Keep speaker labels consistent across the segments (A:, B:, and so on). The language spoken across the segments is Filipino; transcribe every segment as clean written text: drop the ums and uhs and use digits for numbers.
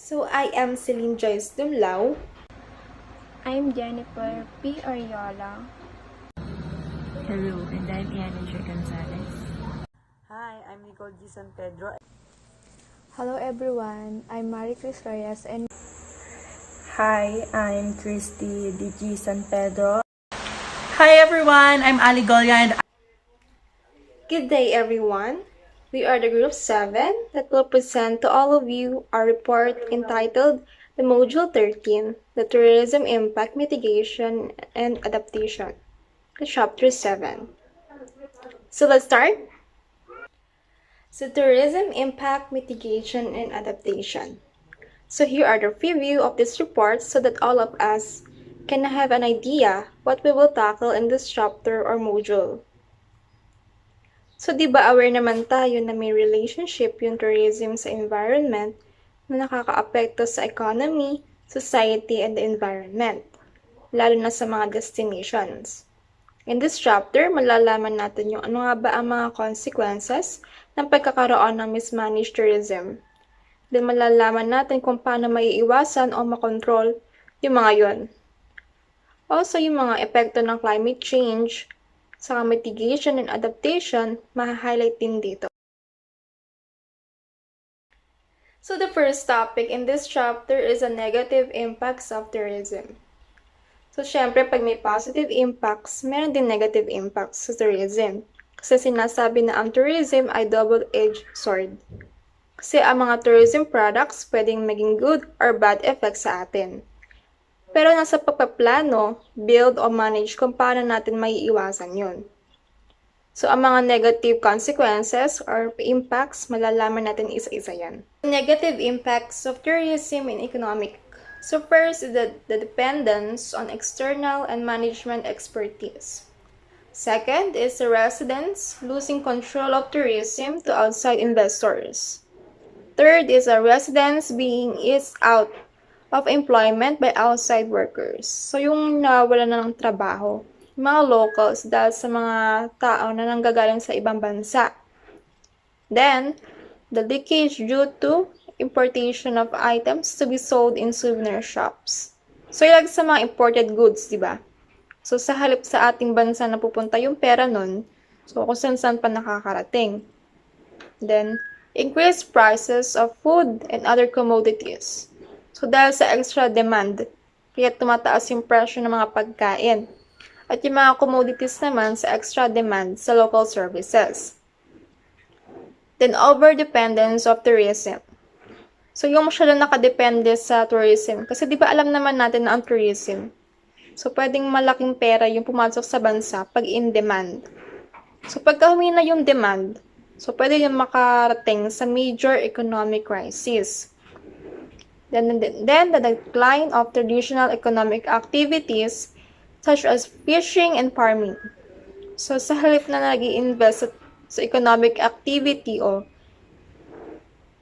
A: So I am Celine Joyce Dumlao.
B: I'm Jennifer P. Oriola.
C: Hello, and I'm Iana J. Gonzalez.
D: Hi, I'm Nicole G. San Pedro.
B: Hello everyone, I'm Marie Chris Reyes and
E: Hi, I'm Christy D.G. San Pedro.
F: Hi everyone, I'm Ali Golia and
A: Good day everyone. We are the Group 7 that will present to all of you our report entitled the Module 13, the Tourism Impact Mitigation and Adaptation, the Chapter 7. So let's start. So Tourism Impact Mitigation and Adaptation. So here are the preview of this report so that all of us can have an idea what we will tackle in this chapter or module. So, di ba aware naman tayo na may relationship yung tourism sa environment na nakakaapekto sa economy, society, and the environment, lalo na sa mga destinations. In this chapter, malalaman natin yung ano nga ba ang mga consequences ng pagkakaroon ng mismanaged tourism. Then malalaman natin kung paano maiiwasan o makontrol yung mga yon. Also, yung mga epekto ng climate change, sa mitigation and adaptation, ma-highlight din dito. So the first topic in this chapter is the negative impacts of tourism. So syempre, pag may positive impacts, meron din negative impacts sa tourism. Kasi sinasabi na ang tourism ay double-edged sword. Kasi ang mga tourism products pwedeng maging good or bad effects sa atin. Pero nasa pagpaplano, build o manage kung paano natin maiiwasan yun. So, ang mga negative consequences or impacts, malalaman natin isa-isa yan. Negative impacts of tourism in economic. So, first is the dependence on external and management expertise. Second is the residents losing control of tourism to outside investors. Third is the residents being eased out of employment by outside workers. So, yung nawala na ng trabaho, mga locals dahil sa mga tao na nanggagaling sa ibang bansa. Then, the leakage due to importation of items to be sold in souvenir shops. So, ilag sa mga imported goods, di ba? So, sa halip sa ating bansa na pupunta yung pera nun, so kung saan pa nakakarating. Then, increased prices of food and other commodities. So, dahil sa extra demand, kaya tumataas yung presyo ng mga pagkain. At yung mga commodities naman sa extra demand sa local services. Then, over-dependence of tourism. So, yung masyado nakadepende sa tourism. Kasi di ba alam naman natin na ang tourism. So, pwedeng malaking pera yung pumasok sa bansa pag in demand. So, pagka humina yung demand, so pwede yung makarating sa major economic crisis. Then the decline of traditional economic activities such as fishing and farming. So, sa halip na nag-i-invest sa economic activity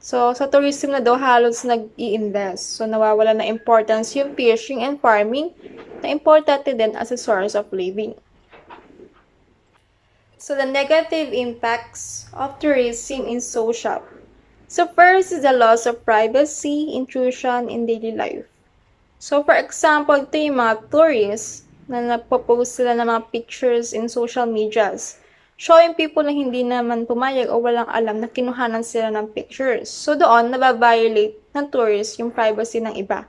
A: so, sa tourism na daw halos nag-i-invest. So, nawawala na importance yung fishing and farming na importante din as a source of living. So, the negative impacts of tourism in social. So, first is the loss of privacy, intrusion in daily life. So, for example, ito yung mga tourists na nagpo-post sila ng mga pictures in social medias, showing people na hindi naman pumayag o walang alam na kinuhanan sila ng pictures. So, doon, nababiolate ng tourists yung privacy ng iba.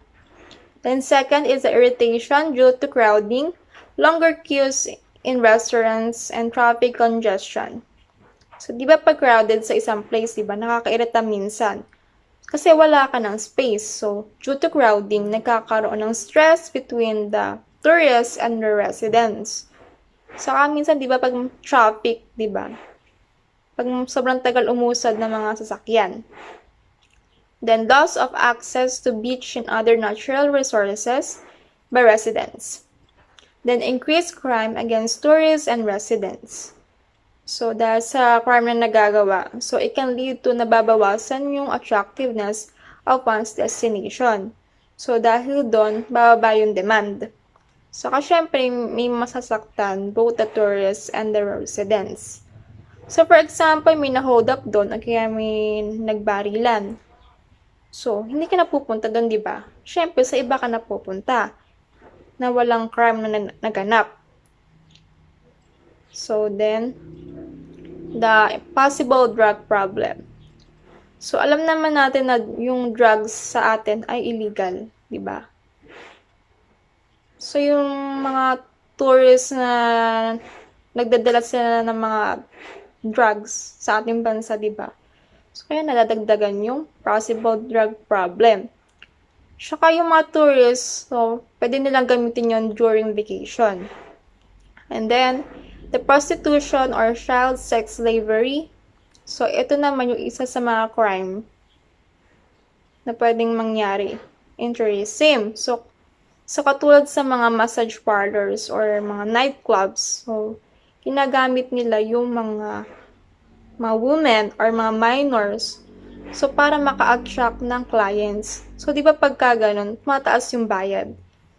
A: Then, second is the irritation due to crowding, longer queues in restaurants, and traffic congestion. So, di ba pag crowded sa isang place, di ba, nakakairita minsan. Kasi wala ka ng space. So, due to crowding, nagkakaroon ng stress between the tourists and the residents. Saka minsan, di ba, pag traffic, di ba, pag sobrang tagal umusad ng mga sasakyan. Then, loss of access to beach and other natural resources by residents. Then, increased crime against tourists and residents. So, dahil sa crime na nagagawa, so it can lead to nababawasan yung attractiveness of one's destination. So, dahil doon, bababa yung demand. Saka, syempre, may masasaktan both the tourists and the residents. So, for example, may na-hold up doon, o kaya may nagbarilan. So, hindi ka na pupunta doon, di ba? Siyempre, sa iba ka na pupunta na walang crime na naganap. So, then, the possible drug problem. So, alam naman natin na yung drugs sa atin ay illegal, di ba? So, yung mga tourists na nagdadala sila ng mga drugs sa ating bansa, di ba? So, kaya nadadagdagan yung possible drug problem. Tsaka yung mga tourists, so, pwede nilang gamitin yon during vacation. And then, the prostitution or child sex slavery. So, ito naman yung isa sa mga crime na pwedeng mangyari in tourism. So katulad sa mga massage parlors or mga nightclubs, so, ginagamit nila yung mga women or mga minors so para maka-attract ng clients. So, di ba pagka ganun, mataas yung bayad.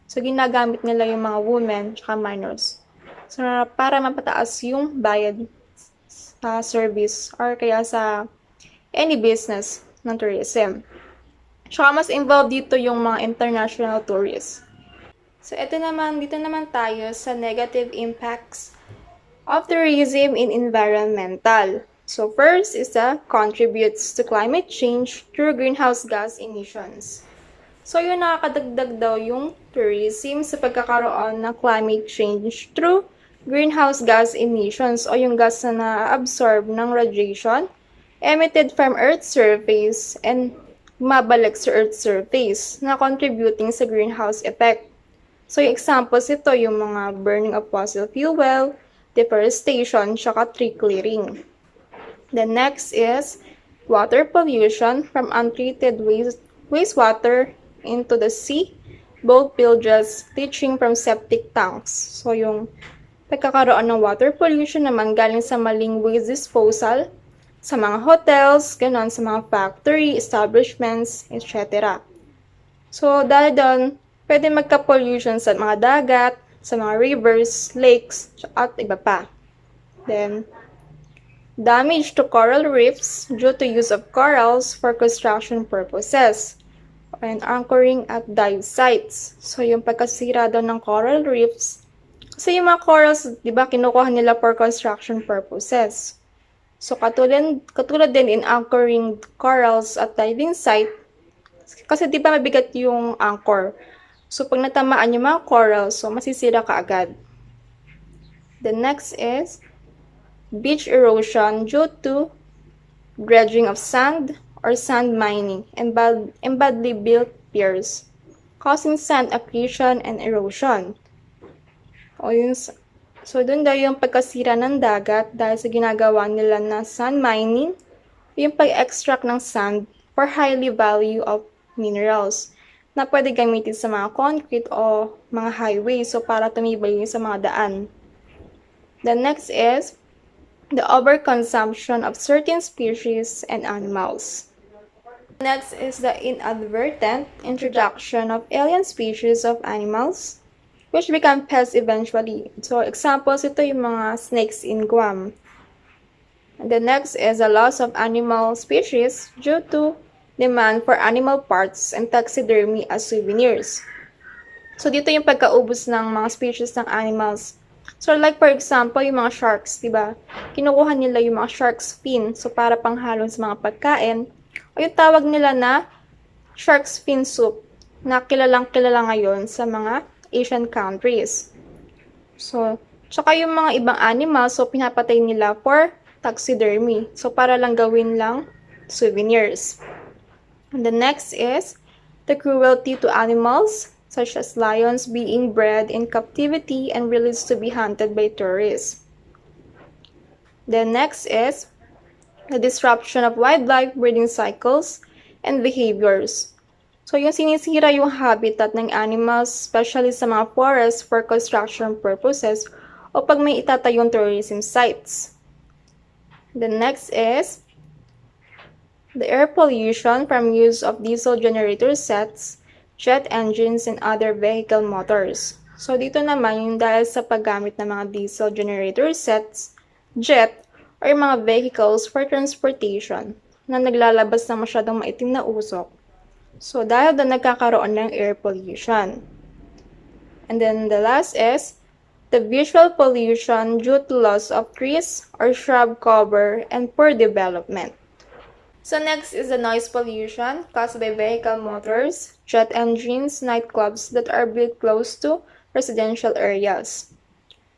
A: So, ginagamit nila yung mga women at minors. So, para mapataas yung bayad sa service or kaya sa any business ng tourism. Tsaka mas involved dito yung mga international tourists. So, dito naman tayo sa negative impacts of tourism in environmental. So, first is contributes to climate change through greenhouse gas emissions. So, yun nakakadagdag daw yung tourism sa pagkakaroon ng climate change through greenhouse gas emissions o yung gas na na-absorb ng radiation emitted from Earth's surface and mabalik sa Earth's surface na contributing sa greenhouse effect. So, yung examples ito, yung mga burning of fossil fuel, deforestation, tsaka tree clearing. The next is water pollution from untreated wastewater into the sea, both bilges leaching from septic tanks. So, yung pagkakaroon ng water pollution naman galing sa maling waste disposal sa mga hotels, ganon, sa mga factory, establishments, etc. So, dahil doon, pwede magka-pollution sa mga dagat, sa mga rivers, lakes, at iba pa. Then, damage to coral reefs due to use of corals for construction purposes and anchoring at dive sites. So, yung pagkasira daw ng coral reefs, kasi yung mga corals, di ba, kinukuha nila for construction purposes. So, katulad din in anchoring corals at diving site, kasi di ba mabigat yung anchor. So, pag natamaan yung mga corals, so masisira ka agad. The next is beach erosion due to dredging of sand or sand mining and badly built piers, causing sand accretion and erosion. So, dun daw yung pagkasira ng dagat dahil sa ginagawa nila na sand mining, yung pag-extract ng sand for highly value of minerals na pwede gamitin sa mga concrete o mga highway so para tumibay sa mga daan. The next is the overconsumption of certain species and animals. Next is the inadvertent introduction of alien species of animals which become pests eventually. So, examples ito yung mga snakes in Guam. And the next is the loss of animal species due to demand for animal parts and taxidermy as souvenirs. So, dito yung pagkaubos ng mga species ng animals. So, like for example, yung mga sharks, diba? Kinukuha nila yung mga shark's fin, so para panghalo sa mga pagkain. O yung tawag nila na shark's fin soup, na kilalang-kilala ngayon sa mga Asian countries. So, tsaka yung mga ibang animals, so pinapatay nila for taxidermy. So, para lang gawin lang souvenirs. And the next is the cruelty to animals, such as lions being bred in captivity and released to be hunted by tourists. The next is the disruption of wildlife breeding cycles and behaviors. So, yung sinisira yung habitat ng animals, especially sa mga forests for construction purposes o pag may itatayong tourism sites. The next is the air pollution from use of diesel generator sets, jet engines, and other vehicle motors. So, dito naman yung dahil sa paggamit ng mga diesel generator sets, jet, or mga vehicles for transportation na naglalabas ng masyadong maitim na usok. So, dahil doon nagkakaroon ng air pollution. And then the last is the visual pollution due to loss of trees or shrub cover and poor development. So next is the noise pollution caused by vehicle motors, jet engines, nightclubs that are built close to residential areas.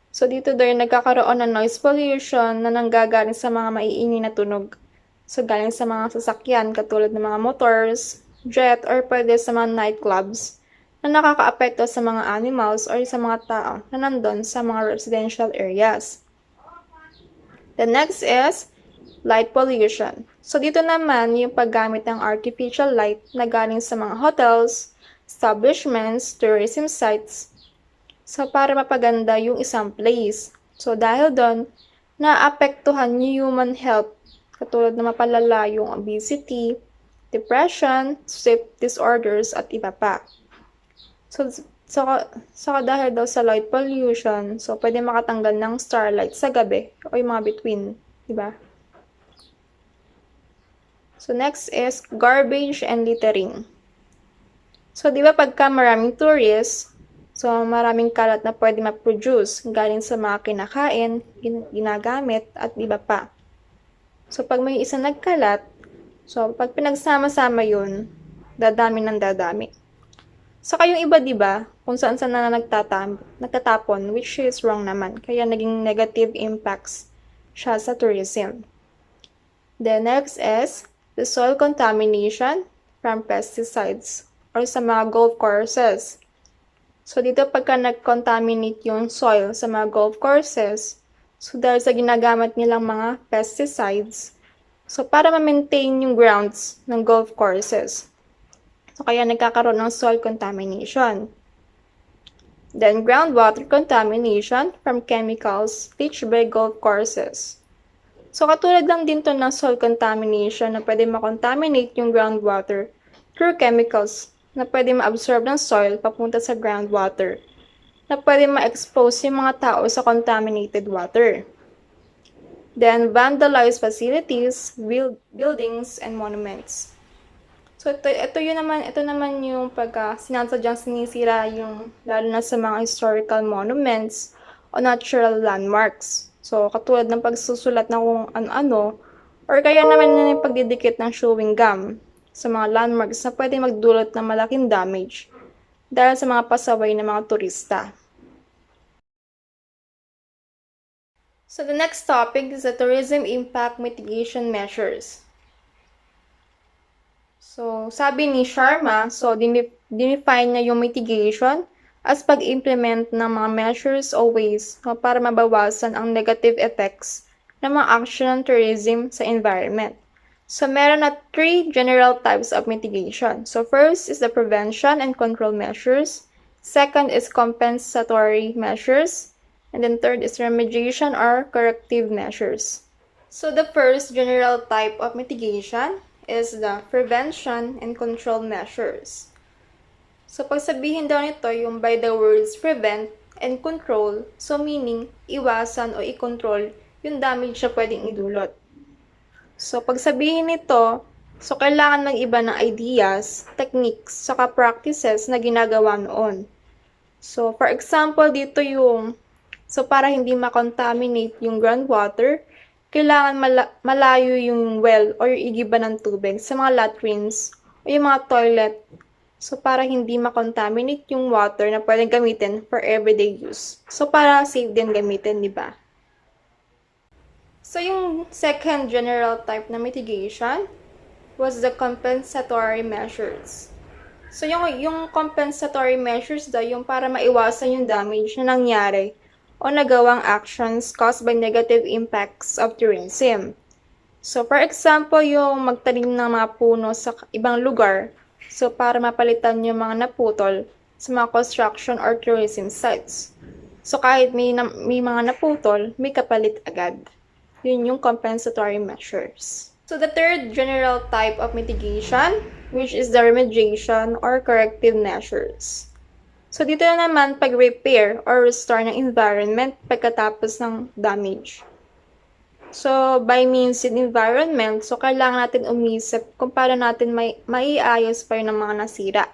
A: So dito daw yung nagkakaroon ng noise pollution na nanggagaling sa mga maiingay na tunog. So galing sa mga sasakyan katulad ng mga motors, jet, or pwede sa mga nightclubs na nakakaapekto sa mga animals or sa mga tao na nandun sa mga residential areas. The next is light pollution. So dito naman yung paggamit ng artificial light na galing sa mga hotels, establishments, tourism sites. So para mapaganda yung isang place. So dahil doon, naapektuhan yung human health katulad na mapalala yung obesity, depression, sleep disorders at iba pa. So dahil daw sa light pollution, so pwede makatanggal ng starlight sa gabi o yung mga between, di ba? So next is garbage and littering. So di ba pagka maraming tourists, so maraming kalat na pwede ma-produce galing sa mga kinakain, ginagamit at iba pa. So pag may isa nagkalat, so pag pinagsama-sama yun, dadami ng dadami. Saka yung iba, di ba, kung saan-saan na nagtatapon, which is wrong naman. Kaya naging negative impacts siya sa tourism. The next is the soil contamination from pesticides or sa mga golf courses. So dito pagka nag-contaminate yung soil sa mga golf courses, so dahil sa ginagamit nilang mga pesticides, so para ma-maintain yung grounds ng golf courses. So, kaya nagkakaroon ng soil contamination. Then, groundwater contamination from chemicals leached by golf courses. So, katulad lang din to ng soil contamination na pwede makontaminate yung groundwater through chemicals na pwede ma-absorb ng soil papunta sa groundwater na pwede ma-expose yung mga tao sa contaminated water. Then, vandalized facilities, buildings, and monuments. So, ito naman yung pagka sinasadyang sinisira yung lalo na sa mga historical monuments o natural landmarks. So, katulad ng pagsusulat ng kung ano-ano or kaya naman yung pagdidikit ng chewing gum sa mga landmarks na pwede magdulot ng malaking damage dahil sa mga pasaway ng mga turista. So, the next topic is the tourism impact mitigation measures. So, sabi ni Sharma, so dinefine niya yung mitigation as pag-implement ng mga measures o ways para mabawasan ang negative effects ng mga action ng tourism sa environment. So, meron na 3 general types of mitigation. So, first is the prevention and control measures. Second is compensatory measures. And then third is remediation or corrective measures. So, the first general type of mitigation is the prevention and control measures. So, pag sabihin daw nito yung by the words prevent and control, so meaning iwasan o i-control yung damage na pwedeng idulot. So, pag sabihin nito, so kailangan ng iba ng ideas, techniques, saka practices na ginagawa noon. So, for example, dito yung, so para hindi makontaminate yung groundwater, kailangan malayo yung well or yung igiba ng tubig sa mga latrines o yung mga toilet. So, para hindi makontaminate yung water na pwedeng gamitin for everyday use. So, para safe din gamitin, di ba? So, yung second general type na mitigation was the compensatory measures. So, yung compensatory measures daw yung para maiwasan yung damage na nangyari o nagawang actions caused by negative impacts of tourism. So, for example, yung magtanim ng mga puno sa ibang lugar, so para mapalitan yung mga naputol sa mga construction or tourism sites. So, kahit may mga naputol, may kapalit agad. Yun yung compensatory measures. So, the third general type of mitigation, which is the remediation or corrective measures. So, dito na naman pag-repair or restore ng environment pagkatapos ng damage. So, by means in environment, so kailangan natin umisip kung paano natin maiayos pa yun ng mga nasira.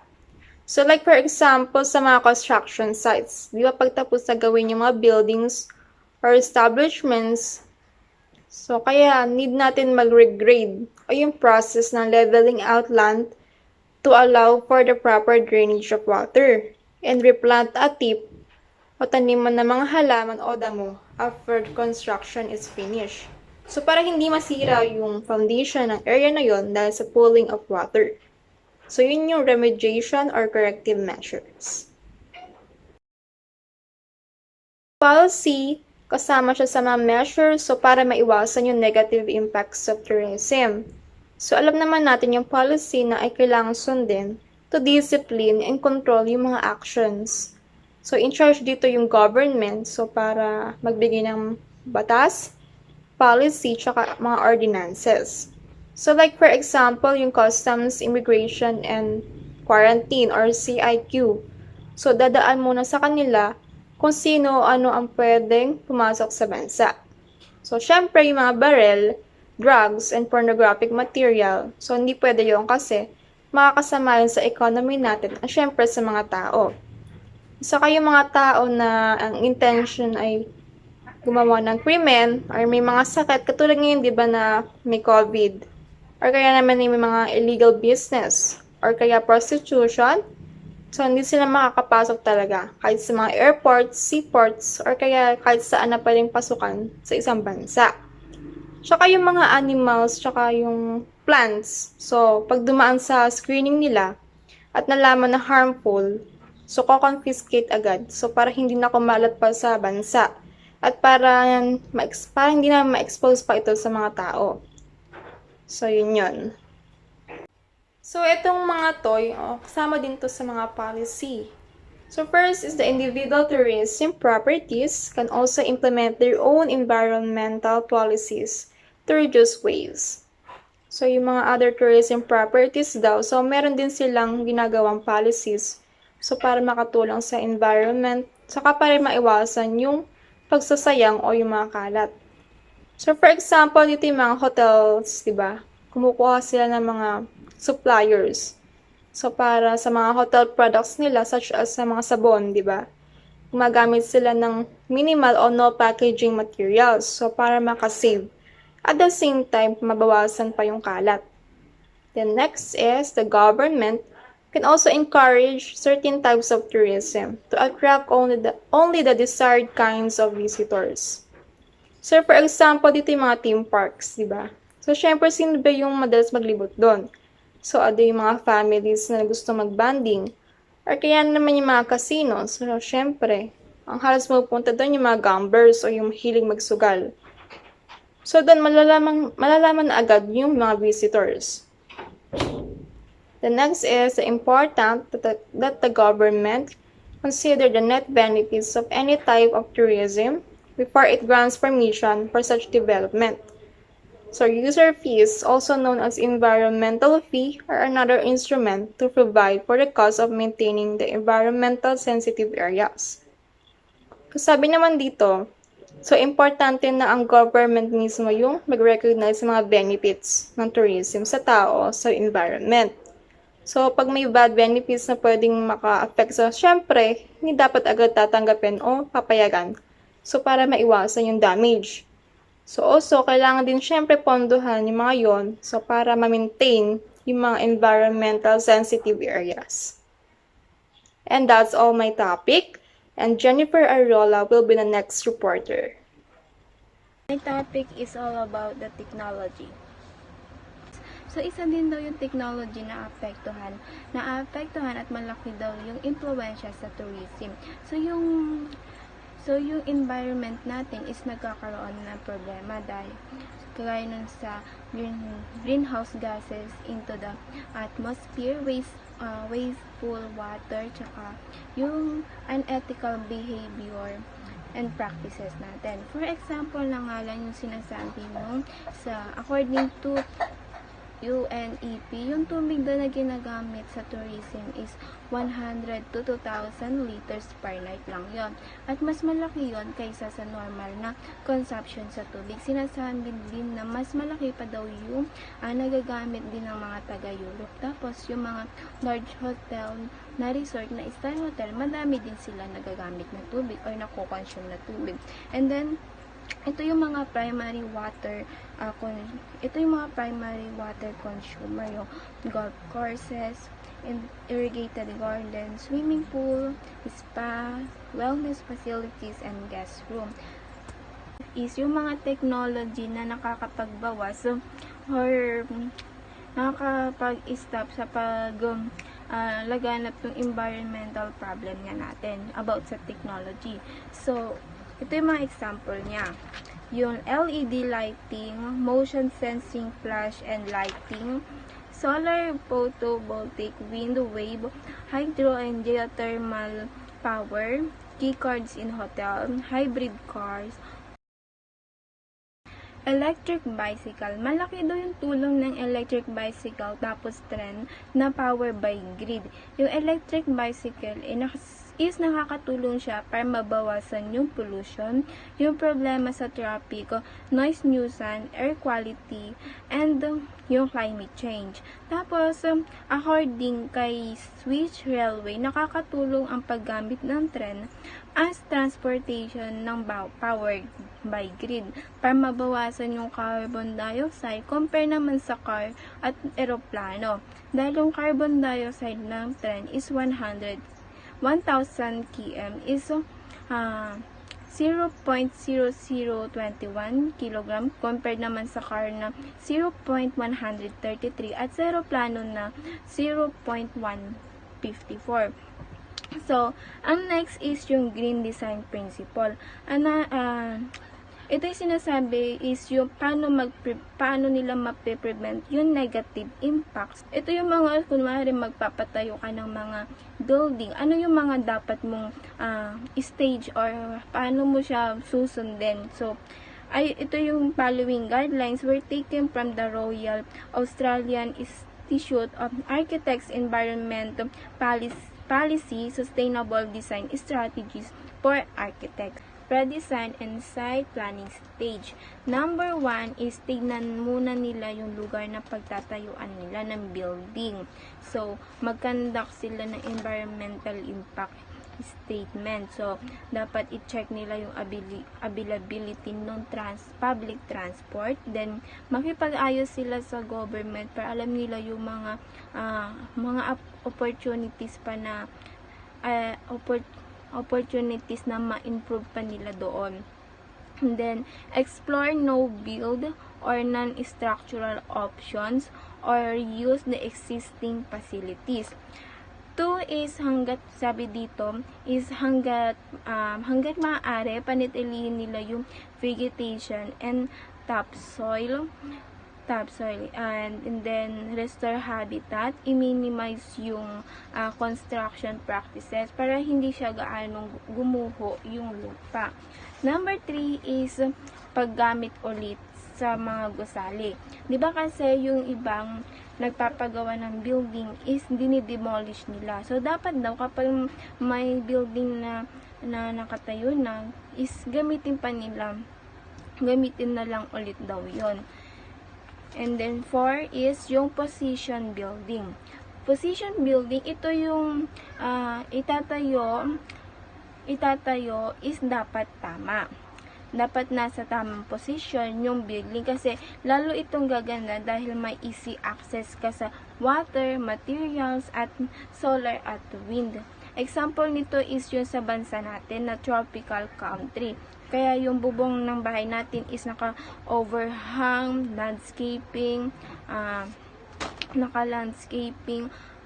A: So, like for example, sa mga construction sites, di ba pagtapos na gawin yung mga buildings or establishments, so kaya need natin mag-regrade o yung process ng leveling out land to allow for the proper drainage of water and replant a tip o taniman ng mga halaman o damo after construction is finished. So, para hindi masira yung foundation ng area na yon dahil sa pooling of water. So, yun yung remediation or corrective measures. Policy, kasama siya sa mga measures so para maiwasan yung negative impacts of tourism. So, alam naman natin yung policy na ay kailangan sundin to discipline and control yung mga actions. So, in charge dito yung government, so para magbigay ng batas, policy, tsaka mga ordinances. So, like for example, yung Customs, Immigration, and Quarantine or CIQ. So, dadaan muna sa kanila kung sino ano ang pwedeng pumasok sa bansa. So, syempre, yung mga barrel, drugs, and pornographic material. So, hindi pwede yun kasi makakasama yun sa economy natin at syempre sa mga tao. Saka yung mga tao na ang intention ay gumawa ng krimen or may mga sakit, katulad ngayon, di ba, na may COVID, or kaya naman may mga illegal business, or kaya prostitution, so hindi sila makakapasok talaga, kahit sa mga airports, seaports, or kaya kahit saan na pwedeng pasukan sa isang bansa. Tsaka yung mga animals, tsaka yung plants, so pag dumaan sa screening nila, at nalaman na harmful, so ko-confiscate agad. So para hindi na kumalat pa sa bansa. At para hindi na ma-expose pa ito sa mga tao. So yun. So itong mga to, kasama din to sa mga policy. So first is the individual tourism properties can also implement their own environmental policies to reduce waste. So yung mga other tourism properties daw, so meron din silang ginagawang policies. So, para makatulong sa environment, saka para maiwasan yung pagsasayang o yung mga kalat. So, for example, dito yung mga hotels, di ba? Kumukuha sila ng mga suppliers. So, para sa mga hotel products nila, such as sa mga sabon, di ba? Gumagamit sila ng minimal o no packaging materials. So, para makasave. At the same time, mabawasan pa yung kalat. Then, next is the government can also encourage certain types of tourism to attract only the desired kinds of visitors. So, for example, dito yung mga theme parks, di ba? So, syempre, sino ba yung madalas maglibot doon? So, ada yung mga families na gusto mag-banding. Or kaya naman yung mga casinos. So, syempre, ang halos mapupunta doon yung mga gamblers o yung hiling magsugal. So, doon malalaman na agad yung mga visitors. The next is important that the government consider the net benefits of any type of tourism before it grants permission for such development. So user fees, also known as environmental fee, are another instrument to provide for the cost of maintaining the environmental sensitive areas. Sabi naman dito, so importante na ang government mismo yung mag-recognize sa mga benefits ng tourism sa tao, sa environment. So, pag may bad benefits na pwedeng maka-affect sa, syempre, hindi dapat agad tatanggapin o papayagan. So, para maiwasan yung damage. So, also, kailangan din syempre pondohan yung mga yon, so para ma-maintain yung mga environmental sensitive areas. And that's all my topic. And Jennifer Arola will be the next reporter.
B: My topic is all about the technology. So, isa din daw yung technology na naapektuhan at malaki daw yung impluensya sa tourism. So, yung environment natin is nagkakaroon ng problema dahil kagaya nun sa greenhouse gases into the atmosphere, wasteful water, tsaka yung unethical behavior and practices natin. For example na nga lang yung sinasabi mo according to UNEP, yung tubig daw na ginagamit sa tourism is 100 to 2,000 liters per night lang yon. At mas malaki yon kaysa sa normal na consumption sa tubig. Sinasabi din na mas malaki pa daw yung nagagamit din ng mga taga-Europe. Tapos yung mga large hotel na resort na star hotel, madami din sila nagagamit na tubig or nako-consume na tubig. And then, ito yung mga primary water consumer, yung golf courses, irrigated gardens, swimming pool, spa, wellness facilities, and guest room. Is yung mga technology na nakakapagbawas or nakakapag-stop sa laganap ng environmental problem nga natin about sa technology. So, ito yung mga example niya. Yung LED lighting, motion sensing flash and lighting, solar photovoltaic, wind wave, hydro and geothermal power, key cards in hotel, hybrid cars, electric bicycle. Malaki daw yung tulong ng electric bicycle tapos trend na power by grid. Yung electric bicycle is nakakatulong siya para mabawasan yung pollution, yung problema sa traffic, noise nuisance, air quality, and yung climate change. Tapos, according kay Swiss Railway, nakakatulong ang paggamit ng tren as transportation ng power by grid para mabawasan yung carbon dioxide compare naman sa car at eroplano. Dahil yung carbon dioxide ng tren is 1,000 km is 0.0021 kg compared naman sa car na 0.133 at sa eroplano na 0.154. So, ang next is yung green design principle. Ito yung sinasabi is yung paano nila mape-prevent yung negative impacts. Ito yung mga, kunwari magpapatayo ka ng mga building. Ano yung mga dapat mong stage or paano mo siya susundin. So, ito yung following guidelines were taken from the Royal Australian Institute of Architects Environment Policy Sustainable Design Strategies for Architects. Pre-design and site planning stage. Number 1 is tignan muna nila yung lugar na pagtatayuan nila ng building. So, mag-conduct sila ng environmental impact statement. So, dapat i-check nila yung availability ng public transport. Then, makipag-ayos sila sa government para alam nila yung mga opportunities pa na opportunities na ma-improve pa nila doon. And then, explore no-build or non-structural options or use the existing facilities. 2 is sabi dito, is hanggat maaari, panitilihin nila yung vegetation and topsoil and then restore habitat, i-minimize yung construction practices para hindi siya gaanong gumuho yung lupa. Number 3 is paggamit ulit sa mga gusali. 'Di ba kasi yung ibang nagpapagawa ng building is dinidemolish nila. So dapat daw kapag may building na nakatayo na is gamitin na lang ulit daw 'yon. And then 4 is yung position building. Position building, ito yung itatayo is dapat tama. Dapat nasa tamang position yung building kasi lalo itong gaganda dahil may easy access ka sa water, materials, at solar at wind. Example nito is yung sa bansa natin na tropical country. Kaya yung bubong ng bahay natin is naka-overhang, landscaping,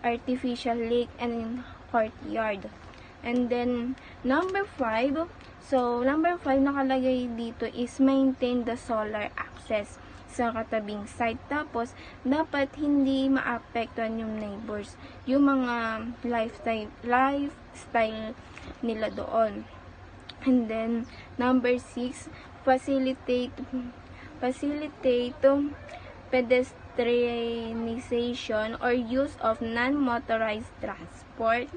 B: artificial lake, and courtyard. And then, number 5, nakalagay dito is maintain the solar access sa katabing site. Tapos, dapat hindi maapektuhan yung neighbors, yung mga lifestyle nila doon. And then, number 6, facilitate pedestrianization or use of non-motorized transport.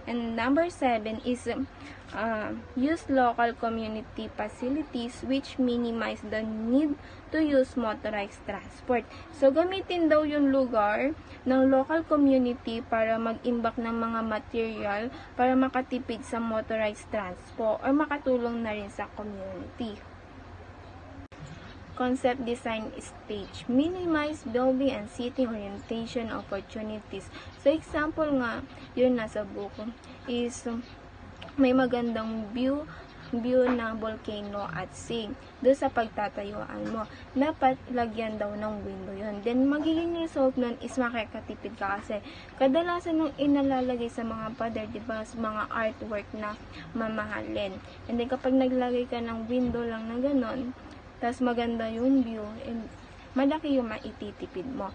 B: And number 7 is use local community facilities which minimize the need to use motorized transport. So, gamitin daw yung lugar ng local community para mag-imbak ng mga material para makatipid sa motorized transport or makatulong na rin sa community. Concept design stage. Minimize building and seating orientation opportunities. So, example nga, yun nasa buko, is may magandang view ng volcano at sea. Doon sa pagtatayuan mo, dapat lagyan daw ng window yun. Then, magiging result nun is makakatipid ka kasi kadalasan nung inalalagay sa mga pader, diba, sa mga artwork na mamahalin. And then, kapag naglagay ka ng window lang na ganon, tas maganda yung view, and malaki yung maititipid mo.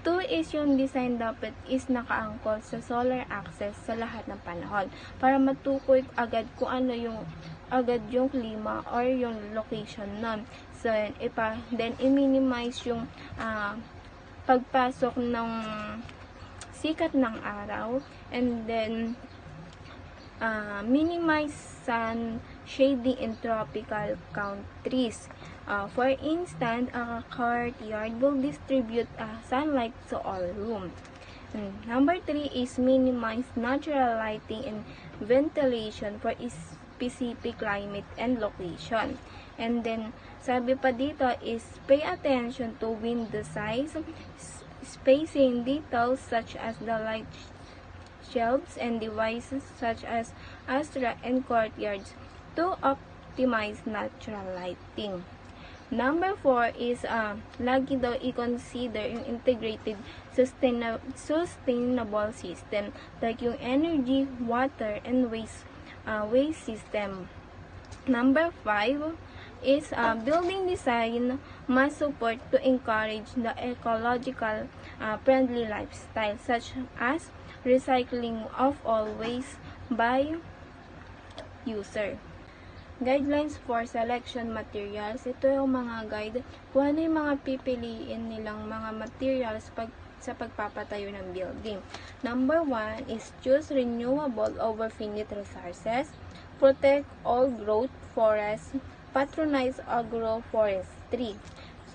B: 2 is yung design dapat is nakaangkol sa solar access sa lahat ng panahon para matukoy agad kung ano yung klima or yung location nun. So, then i-minimize yung pagpasok ng sikat ng araw, and then minimize sun shading in tropical countries. For instance, a courtyard will distribute sunlight to all rooms. Number 3 is minimize natural lighting and ventilation for specific climate and location. And then, sabi pa dito is pay attention to window size, spacing details such as the light shelves and devices such as astra and courtyards to optimize natural lighting. Number 4 is lagi daw i-consider yung integrated sustainable system like yung energy, water, and waste system. Number 5 is building design must support to encourage the ecological friendly lifestyle such as recycling of all waste by user. Guidelines for selection materials. Ito yung mga guide kung ano yung mga pipiliin nilang mga materials sa pagpapatayo ng building. Number 1 is choose renewable over finite resources, protect old growth forests, patronize agroforestry.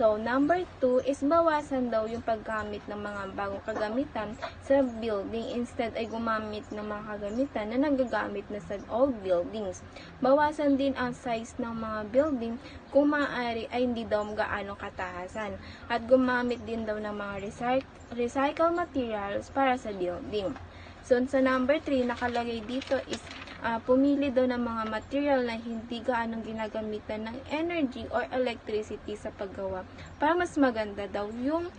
B: So, number 2 is bawasan daw yung paggamit ng mga bagong kagamitan sa building instead ay gumamit ng mga kagamitan na nagagamit na sa old buildings. Bawasan din ang size ng mga building kung maaari ay hindi daw gaano katahasan. At gumamit din daw ng mga recycled materials para sa building. So, sa number 3, nakalagay dito is pumili daw ng mga material na hindi gaano ginagamitan ng energy or electricity sa paggawa para mas maganda daw yung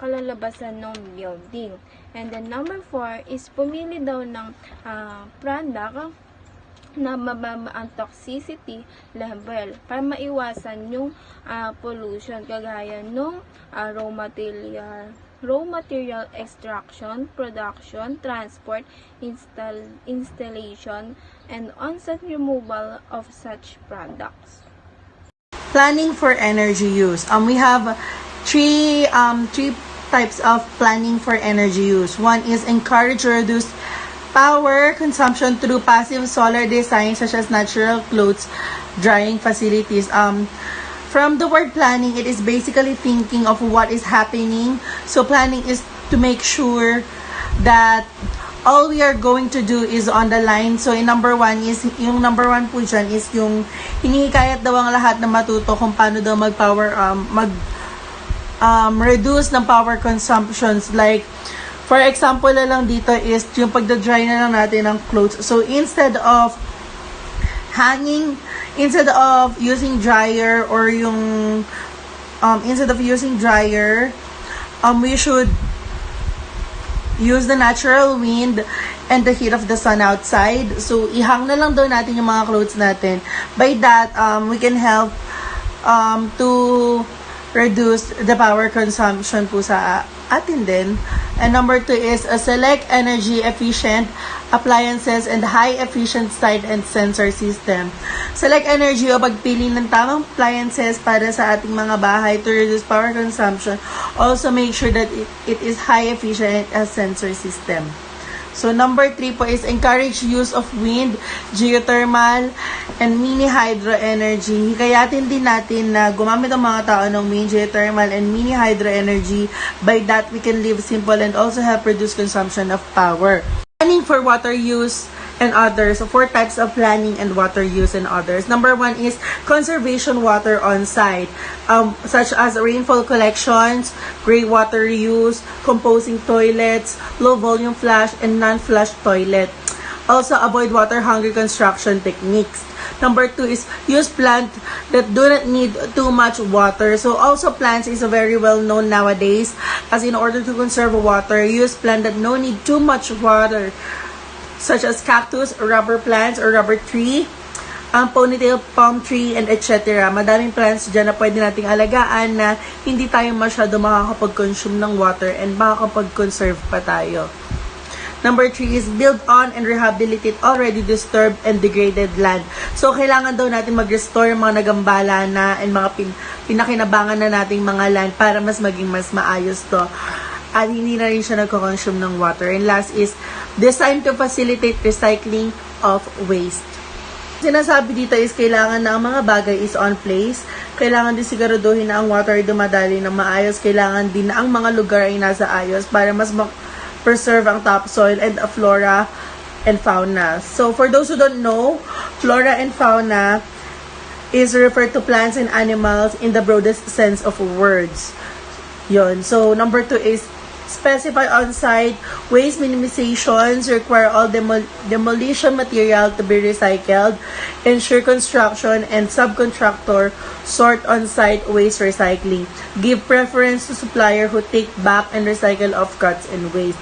B: kalalabasan ng building. And then number 4 is pumili daw ng product na mababa ang toxicity level para maiwasan yung pollution kagaya ng raw material extraction, production, transport, installation, and on-site removal of such products.
F: Planning for energy use. We have three types of planning for energy use. One is encourage or reduce power consumption through passive solar design such as natural clothes drying facilities. From the word planning, it is basically thinking of what is happening. So planning is to make sure that all we are going to do is on the line. So yung number 1 po dyan is yung hinihikayat daw ang lahat na matuto kung paano daw reduce ng power consumptions. Like, for example na lang dito is yung pagda-dry na lang natin ng clothes. So instead of using dryer or we should use the natural wind and the heat of the sun outside. So ihang na lang daw natin yung mga clothes natin. By that, we can help to reduce the power consumption po sa atin din. And number 2 is select energy efficient appliances and high efficient site and sensor system. Select energy o pagpili ng tamang appliances para sa ating mga bahay to reduce power consumption. Also make sure that it is high efficient as sensor system. So number 3 po is encourage use of wind, geothermal, and mini hydro energy. Hikayatin din natin na gumamit ang mga tao ng wind, geothermal, and mini hydro energy. By that, we can live simple and also help reduce consumption of power. Planning for water use and others. So 4 types of planning and water use and others. Number 1 is conservation water on site, such as rainfall collections, gray water use, composing toilets, low volume flush, and non-flush toilet. Also, avoid water-hungry construction techniques. Number 2 is use plants that do not need too much water. So also plants is very well known nowadays, as in order to conserve water, use plants that no need too much water, such as cactus, rubber plants, or rubber tree, ponytail palm tree, and etc. Madaming plants dyan na pwede nating alagaan na hindi tayo masyado makakapag-consume ng water and makakapag-conserve pa tayo. Number 3 is build on and rehabilitate already disturbed and degraded land. So, kailangan daw natin mag-restore mga nagambala na and mga pinakinabangan na nating mga land para mas maging mas maayos to. At hindi na rin siya nagko-consume ng water. And last is design to facilitate recycling of waste. Sinasabi dito is kailangan na ang mga bagay is on place. Kailangan din siguraduhin na ang water ay dumadali ng maayos. Kailangan din na ang mga lugar ay nasa ayos para mas preserve ang topsoil and flora and fauna. So, for those who don't know, flora and fauna is referred to plants and animals in the broadest sense of words. Yon. So, number 2 is specify on-site waste minimizations, require all demolition material to be recycled, ensure construction and subcontractor sort on-site waste recycling, give preference to supplier who take back and recycle off-cuts and waste.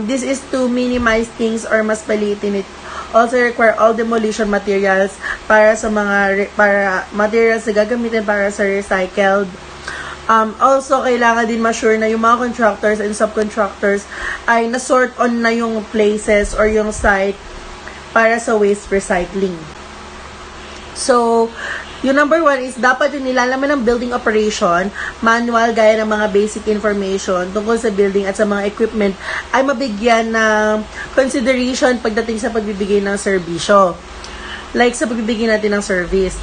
F: This is to minimize things or mas palitin it. Also require all demolition materials para materials na gagamitin para sa recycled. Also, kailangan din ma-sure na yung mga contractors and subcontractors ay na-sort on na yung places or yung site para sa waste recycling. So, yung number 1 is dapat yung nilalaman ng building operation, manual gaya ng mga basic information tungkol sa building at sa mga equipment ay mabigyan ng consideration pagdating sa pagbibigay ng serbisyo. Like sa pagbibigay natin ng service.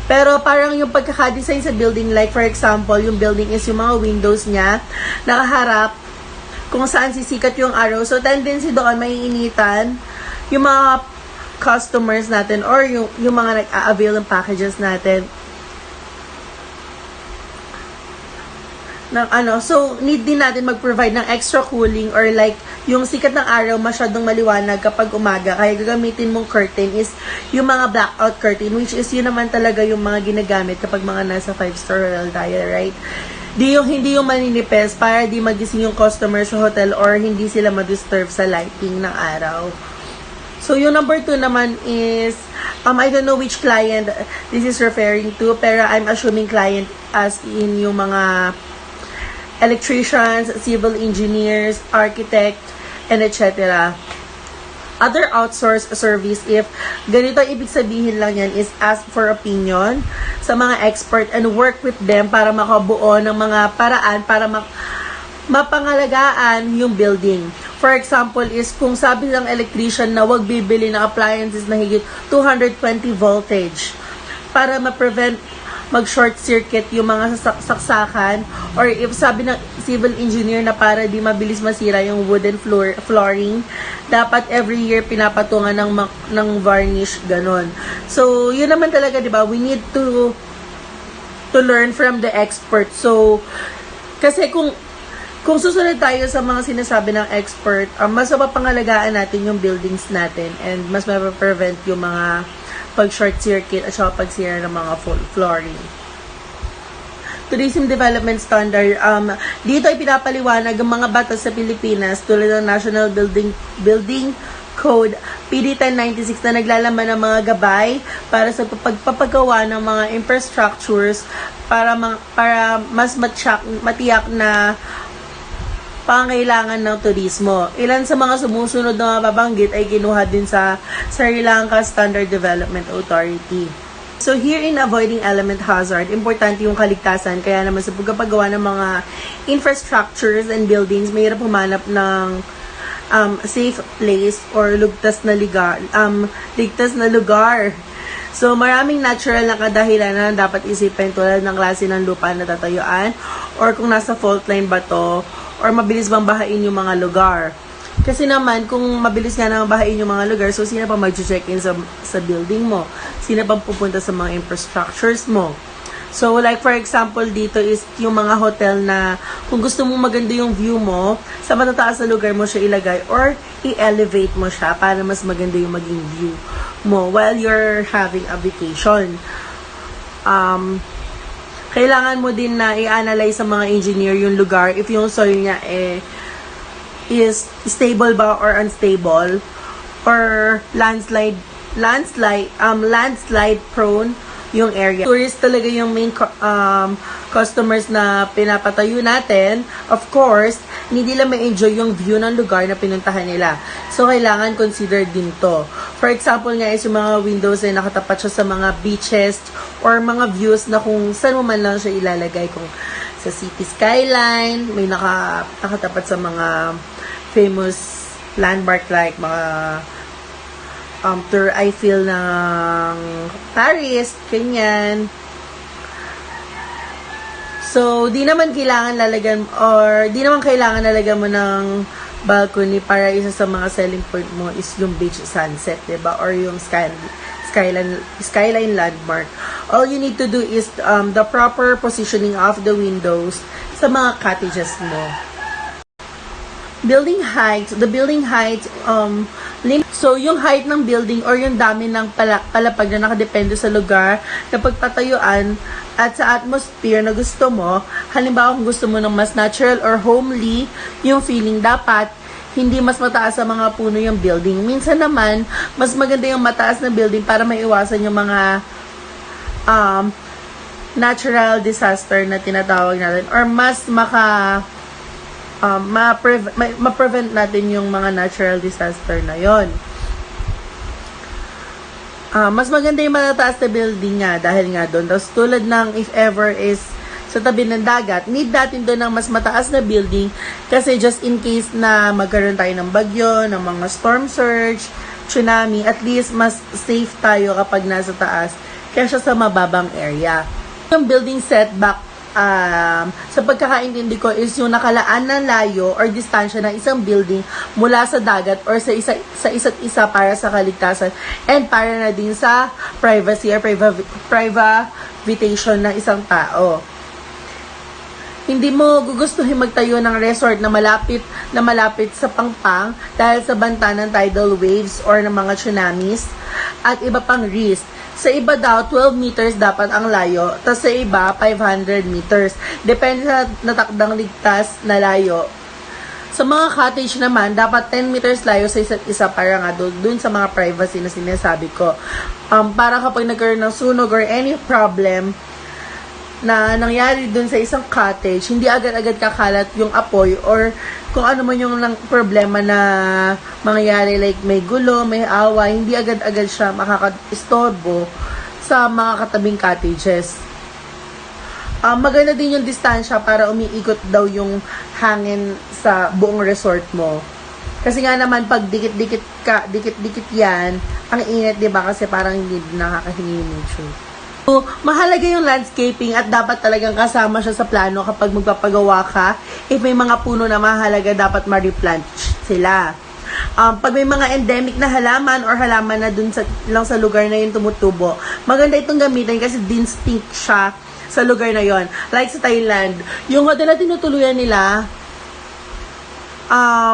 F: Pero parang yung pagkakadesign sa building, like for example, yung building is yung mga windows niya, nakaharap kung saan sisikat yung araw. So, tendency doon, may initan yung mga customers natin or yung mga nag-a-avail ng packages natin. So, need din natin mag-provide ng extra cooling or like yung sikat ng araw masyadong maliwanag kapag umaga. Kaya gagamitin mong curtain is yung mga blackout curtain, which is yun naman talaga yung mga ginagamit kapag mga nasa 5-star hotel tayo, right? Hindi yung maninipes para di magising yung customer sa hotel or hindi sila ma-disturb sa lighting ng araw. So, yung number 2 naman is, I don't know which client this is referring to, pero I'm assuming client as in yung mga electricians, civil engineers, architect, and etc. Other outsourced service, if ganito ibig sabihin lang yan, is ask for opinion sa mga expert and work with them para makabuo ng mga paraan para mapangalagaan yung building. For example is kung sabi ng electrician na wag bibili ng appliances na higit 220 voltage para ma-prevent mag-short circuit yung mga saksakan, or if sabi ng civil engineer na para di mabilis masira yung wooden flooring, dapat every year pinapatungan ng varnish, ganon. So, yun naman talaga, di ba? We need to learn from the expert. So, kasi kung susunod tayo sa mga sinasabi ng expert, mas mapapangalagaan natin yung buildings natin and mas mapaprevent yung mga pag-short circuit at saka pagsira ng mga flooring. Tourism Development Standard, dito ay pinapaliwanag ang mga batas sa Pilipinas tulad ng National Building Code PD 1096 na naglalaman ng mga gabay para sa pagpapagawa ng mga infrastructures para mas matiyak na pangangailangan ng turismo. Ilan sa mga sumusunod na mababanggit ay kinuha din sa Sri Lanka Standard Development Authority. So here in avoiding element hazard, importante yung kaligtasan. Kaya naman sa pagpapagawa ng mga infrastructures and buildings, mahirap humanap ng safe place or ligtas na lugar. So maraming natural na kadahilan na dapat isipin tulad ng klase ng lupa na tatayuan or kung nasa fault line ba to or mabilis bang bahain yung mga lugar. Kasi naman, kung mabilis nga naman bahain yung mga lugar, so sino pa mag-check-in sa building mo? Sino pa pupunta sa mga infrastructures mo? So, like for example, dito is yung mga hotel na kung gusto mo maganda yung view mo, sa matataas na lugar mo siya ilagay or i-elevate mo siya para mas maganda yung maging view mo while you're having a vacation. Kailangan mo din na i-analyze sa mga engineer yung lugar if yung soil niya is stable ba or unstable or landslide prone yung area. Tourist talaga yung main customers na pinapatayo natin. Of course, hindi nila ma-enjoy yung view ng lugar na pinuntahan nila. So, kailangan consider din to. For example nga is yung mga windows ay nakatapat siya sa mga beaches or mga views na kung saan mo man lang siya ilalagay. Kung sa city skyline, may nakatapat sa mga famous landmark like mga Tour Eiffel ng Paris, ganyan. So, di naman kailangan lalagyan mo ng balcony para isa sa mga selling point mo is yung beach sunset, diba? Or yung skyline landmark. All you need to do is the proper positioning of the windows sa mga cottages mo. The building height, so yung height ng building or yung dami ng palapag na nakadepende sa lugar na pagtatayuan at sa atmosphere na gusto mo. Halimbawa kung gusto mo ng mas natural or homely yung feeling, dapat hindi mas mataas sa mga puno yung building. Minsan naman, mas maganda yung mataas na building para maiwasan yung mga natural disaster na tinatawag natin or mas ma-prevent natin yung mga natural disaster na yon. Mas maganda yung matataas na building nga dahil nga doon. Tapos tulad ng if ever is sa tabi ng dagat, need natin doon ng mas mataas na building kasi just in case na magkaroon tayo ng bagyo, ng mga storm surge, tsunami, at least mas safe tayo kapag nasa taas kaysa sa mababang area. Yung building setback, sa pagkakaintindi ko is yung nakalaan ng layo or distansya ng isang building mula sa dagat or sa isa't isa para sa kaligtasan and para na din sa privacy or privatation ng isang tao. Hindi mo gugustuhin magtayo ng resort na malapit sa pangpang dahil sa banta ng tidal waves or ng mga tsunamis at iba pang risk. Sa iba daw, 12 meters dapat ang layo, tapos sa iba, 500 meters. Depende sa natakdang ligtas na layo. Sa mga cottage naman, dapat 10 meters layo sa isa't isa para nga doon sa mga privacy na sinasabi ko. Para kapag nagkaroon ng sunog or any problem na nangyari dun sa isang cottage, hindi agad-agad kakalat yung apoy or kung ano man yung problema na mangyayari like may gulo, may away, hindi agad-agad siya makaka-istorbo sa mga katabing cottages. Maganda din yung distansya para umiikot daw yung hangin sa buong resort mo. Kasi nga naman pag dikit-dikit yan, ang init, 'di ba? Kasi parang hindi nakakahingi yung nature. So, mahalaga yung landscaping at dapat talagang kasama siya sa plano kapag magpapagawa ka. If may mga puno na mahalaga, dapat ma-replant sila. Pag may mga endemic na halaman or halaman na dun lang sa lugar na yun tumutubo, maganda itong gamitin kasi distinct siya sa lugar na yon. Like sa Thailand, yung hotel na tinutuluyan nila,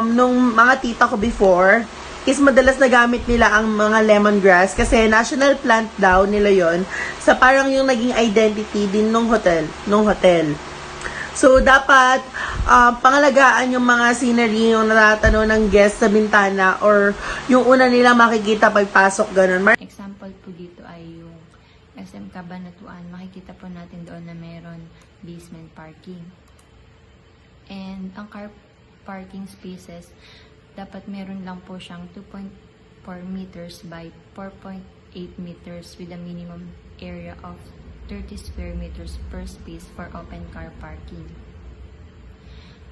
F: nung mga tita ko before, is madalas nagamit nila ang mga lemongrass kasi national plant daw nila yon sa parang yung naging identity din nung hotel. So, dapat pangalagaan yung mga scenery, yung natatanaw ng guest sa bintana or yung una nila makikita pagpasok, ganun.
C: Example po dito ay yung SM Cabanatuan. Makikita po natin doon na mayroon basement parking. And ang car parking spaces, dapat meron lang po siyang 2.4 meters by 4.8 meters with a minimum area of 30 square meters per space for open car parking.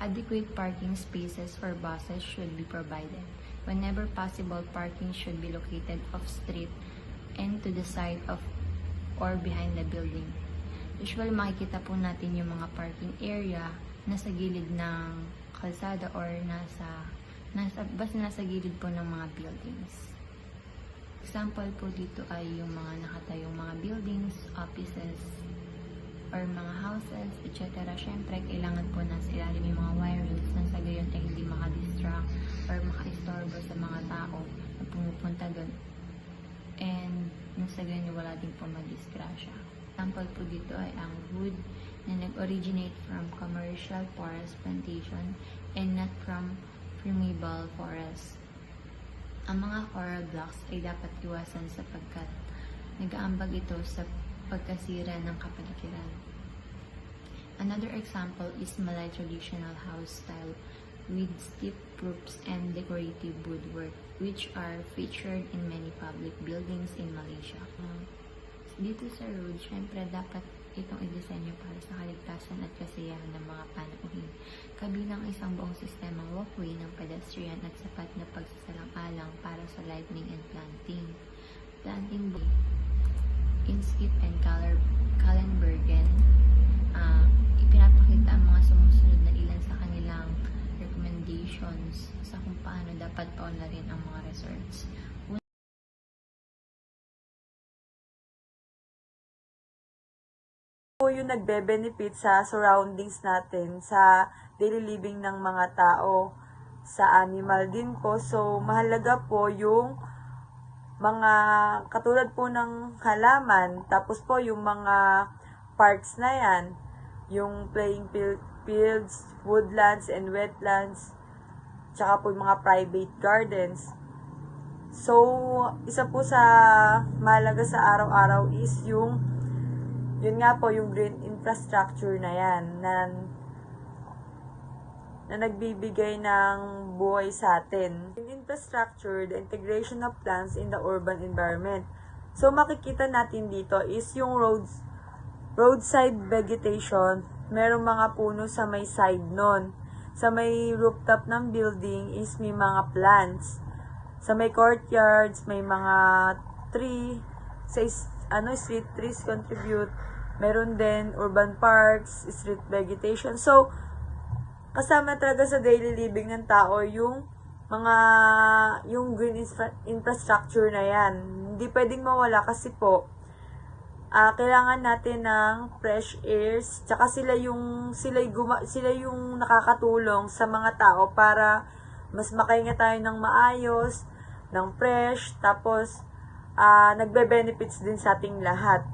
C: Adequate parking spaces for buses should be provided. Whenever possible, parking should be located off-street and to the side of or behind the building. Usually, makikita po natin yung mga parking area nasa gilid ng kalsada or basta nasa gilid po ng mga buildings. Example po dito ay yung mga nakatayong mga buildings, offices, or mga houses, etc. Siyempre, kailangan po nasa ilalim yung mga wirings nang sa gayon ay hindi makadistract or makaistorbo sa mga tao na pumupunta doon. And nang sa gayon wala din po madisgrasya. Example po dito ay ang wood na nag-originate from commercial forest plantation and not from primeval forest. Ang mga coral blocks ay dapat iwasan sapagkat nag-aambag ito sa pagkasira ng kapaligiran. Another example is Malay traditional house style with steep roofs and decorative woodwork which are featured in many public buildings in Malaysia. Dito sa road, syempre dapat itong i-disenyo para sa kaligtasan at kasiyahan ng mga panauhin. Kabilang isang buong sistemang walkway ng pedestrian at sapat na pagsasalang-alang para sa lightning and planting. Planting Inskip and Kallenbergen, ipinapakita ang mga sumusunod na ilan sa kanilang recommendations sa kung paano dapat paunlarin ang mga resorts.
D: Po yung nagbe-benefit sa surroundings natin, sa daily living ng mga tao, sa animal din po. So, mahalaga po yung mga katulad po ng halaman, tapos po yung mga parks na yan, yung playing fields, woodlands and wetlands, tsaka po yung mga private gardens. So, isa po sa mahalaga sa araw-araw is yun nga po, yung green infrastructure na yan, na nagbibigay ng buhay sa atin. Green infrastructure, the integration of plants in the urban environment. So, makikita natin dito is yung roadside vegetation. Merong mga puno sa may side nun. Sa may rooftop ng building is may mga plants. Sa may courtyards, may mga tree. Sa street trees contribute. Meron din urban parks, street vegetation. So, kasama talaga sa daily living ng tao yung green infrastructure na yan. Hindi pwedeng mawala kasi po, kailangan natin ng fresh airs, tsaka sila yung nakakatulong sa mga tao para mas makahinga tayo ng maayos, ng fresh, tapos nagbe-benefits din sa ating lahat.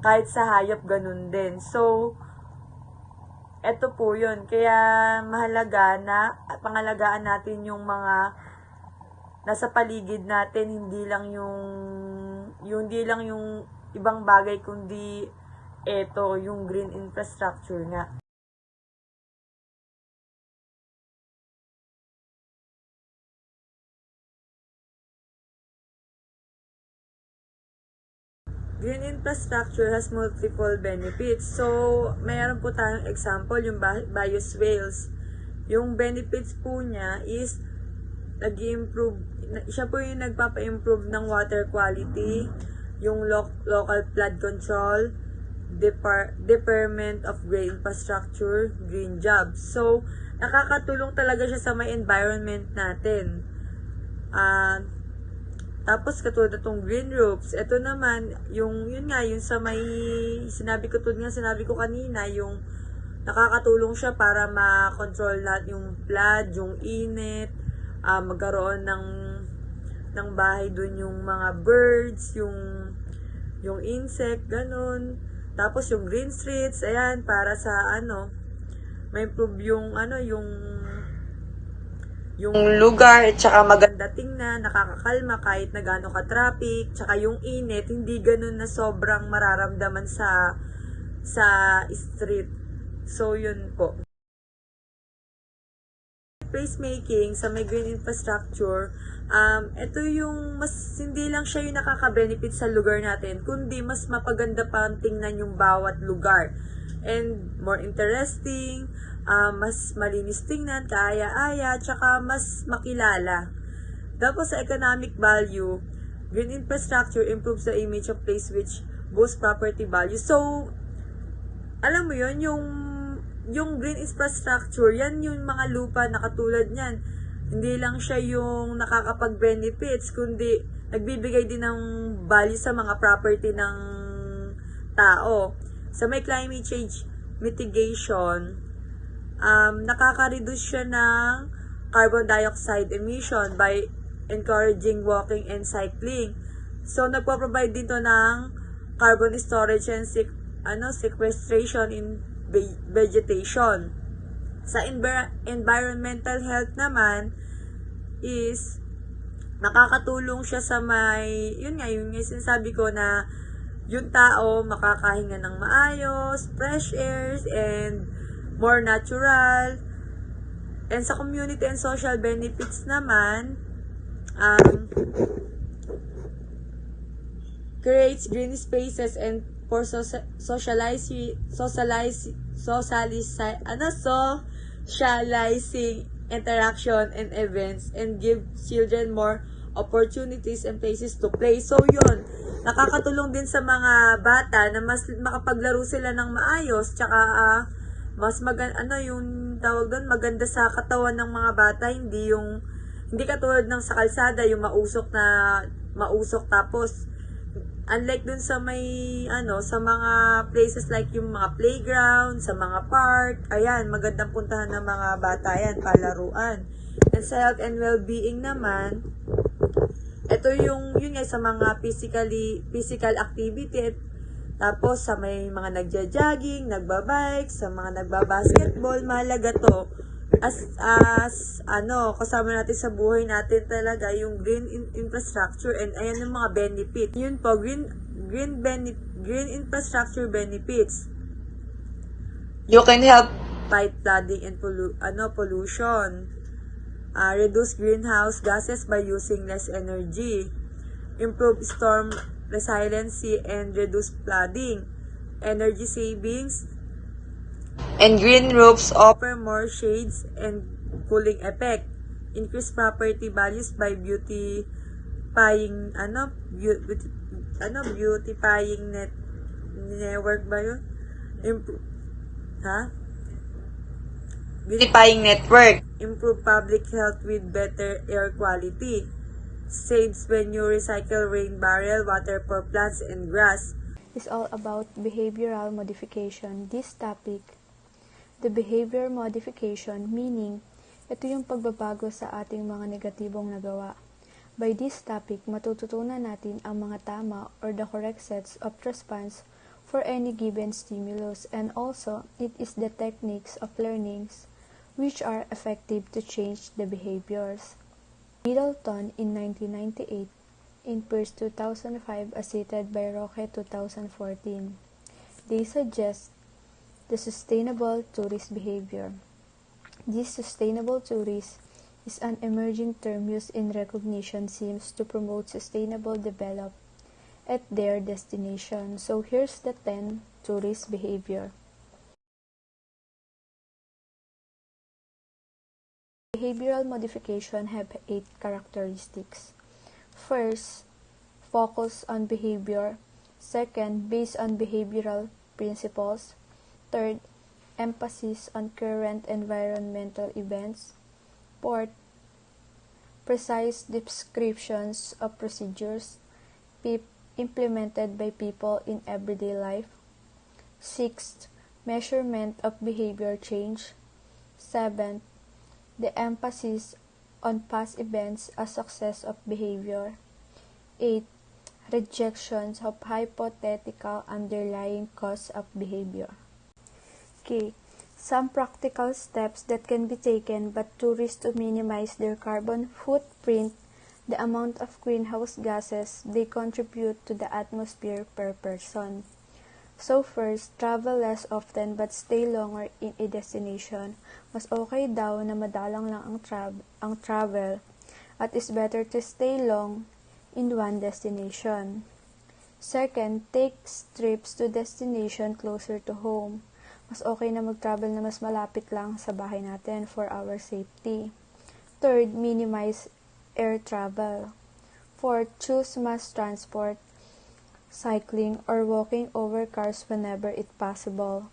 D: Kahit sa hayop, ganun din. So, eto po yun. Kaya mahalaga na pangalagaan natin yung mga nasa paligid natin, hindi lang yung ibang bagay, kundi eto, yung green infrastructure nga. Green infrastructure has multiple benefits. So, mayroon po tayong example, yung bioswales. Yung benefits po niya is nag-improve, siya po yung nagpapa-improve ng water quality, yung local flood control, deferment of green infrastructure, green jobs. So, nakakatulong talaga siya sa may environment natin. Tapos, katulad itong green roofs, ito naman, yung sa may, sinabi ko kanina, yung nakakatulong siya para ma-control natin yung flood, yung init, magkaroon ng bahay dun yung mga birds, yung insect, ganun. Tapos, yung green streets, ayan, para sa, ma-improve yung lugar, at saka maganda tingnan, nakakakalma kahit na gaano ka-traffic, tsaka yung init, hindi ganun na sobrang mararamdaman sa street. So, yun po. placemaking, sa may green infrastructure, ito yung hindi lang siya yung nakaka-benefit sa lugar natin, kundi mas mapaganda pa ang tingnan yung bawat lugar. And more interesting, mas malinis tingnan, kaaya-aya, tsaka mas makilala. Tapos sa economic value, green infrastructure improves the image of place which boosts property value. So, alam mo yun, yung green infrastructure, yan yung mga lupa na katulad niyan. Hindi lang siya yung nakakapag-benefits, kundi nagbibigay din ng value sa mga property ng tao. Sa may climate change mitigation, nakaka-reduce siya ng carbon dioxide emission by encouraging walking and cycling. So, nagpo-provide dito ng carbon storage and sequestration in vegetation. Sa environmental health naman is nakakatulong siya sa may, yun nga sinasabi ko na yung tao makakahinga ng maayos, fresh airs, and more natural. And sa community and social benefits naman, creates green spaces and for socializing interaction and events, and give children more opportunities and places to play. So yun, nakakatulong din sa mga bata na mas makapaglaro sila ng maayos, tsaka mas yung tawag doon, maganda sa katawan ng mga bata, hindi katulad ng sa kalsada yung mausok tapos unlike dun sa may sa mga places like yung mga playground, sa mga park, ayan, magandang puntahan ng mga bata yan, palaruan. And sa health and well-being naman, ito yun nga sa mga physical activity, tapos sa may mga nagja-jogging, nagbabike, sa mga nagbabasketball, mahalaga to. Kasama natin sa buhay natin talaga yung green infrastructure, and ayan yung mga benefit. Yun po, green infrastructure benefits. You can help fight flooding and pollution. Reduce greenhouse gases by using less energy. Improve storm resiliency and reduce flooding. Energy savings. And green roofs offer more shades and cooling effect. Increase property values by beautifying network ba yun? Beautifying network. Improve public health with better air quality. Saves when you recycle rain barrel water for plants and grass.
B: Is all about behavioral modification. This topic, the behavior modification, meaning, ito yung pagbabago sa ating mga negatibong nagawa. By this topic, matututunan natin ang mga tama or the correct sets of response for any given stimulus, and also, it is the techniques of learnings which are effective to change the behaviors. Middleton in 1998, in Pierce 2005, as cited by Roque 2014. They suggest the sustainable tourist behavior. This sustainable tourist is an emerging term used in recognition seems to promote sustainable development at their destination. So here's the 10 tourist behavior. Behavioral modification have 8 characteristics. First, focus on behavior. Second, based on behavioral principles. Third, emphasis on current environmental events. Fourth, precise descriptions of procedures implemented by people in everyday life. Sixth, measurement of behavior change. Seventh, the emphasis on past events as success of behavior. 8. Rejections of hypothetical underlying cause of behavior. Okay, some practical steps that can be taken by tourists to minimize their carbon footprint, the amount of greenhouse gases they contribute to the atmosphere per person. So first, travel less often but stay longer in a destination. Mas okay daw na madalang lang ang travel at is better to stay long in one destination. Second, take trips to destination closer to home. Mas okay na mag-travel na mas malapit lang sa bahay natin for our safety. Third, minimize air travel. Fourth, choose mass transport, cycling, or walking over cars whenever it possible.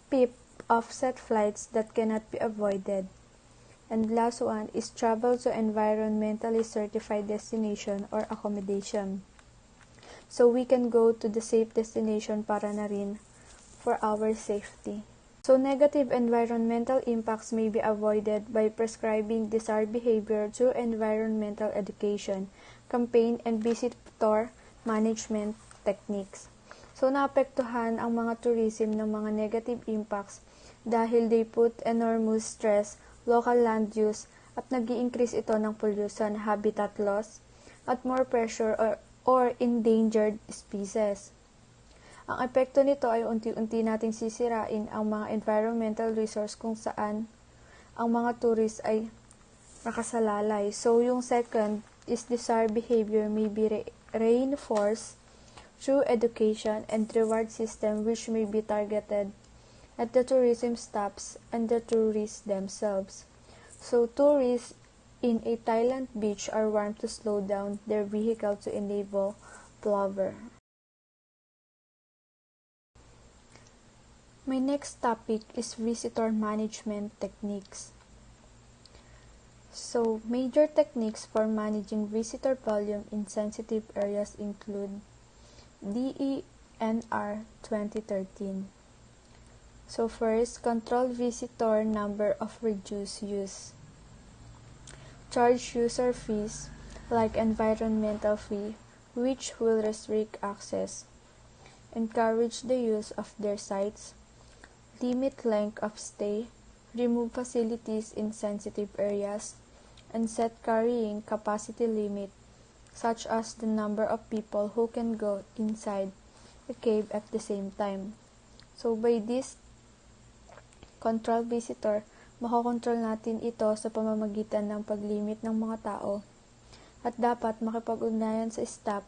B: Fifth, offset flights that cannot be avoided. And last one is travel to environmentally certified destination or accommodation. So we can go to the safe destination para na rin for our safety. So negative environmental impacts may be avoided by prescribing desired behavior through environmental education, campaign, and visitor management techniques. So naapektuhan ang mga tourism ng mga negative impacts dahil they put enormous stress, local land use, at nag-i-increase ito ng pollution, habitat loss, at more pressure or endangered species. Ang epekto nito ay unti-unti nating sisirain ang mga environmental resource kung saan ang mga tourist ay nakasalalay. So, yung second is desired behavior may be reinforced through education and reward system which may be targeted at the tourism stops and the tourists themselves. So, tourists in a Thailand beach are warned to slow down their vehicle to enable plover. My next topic is visitor management techniques. So, major techniques for managing visitor volume in sensitive areas include DENR 2013. So first, control visitor number of reduced use. Charge user fees like environmental fee, which will restrict access. Encourage the use of their sites. Limit length of stay, remove facilities in sensitive areas, and set carrying capacity limit, such as the number of people who can go inside a cave at the same time. So by this control visitor, makokontrol natin ito sa pamamagitan ng paglimit ng mga tao at dapat makipag-ugnayan sa staff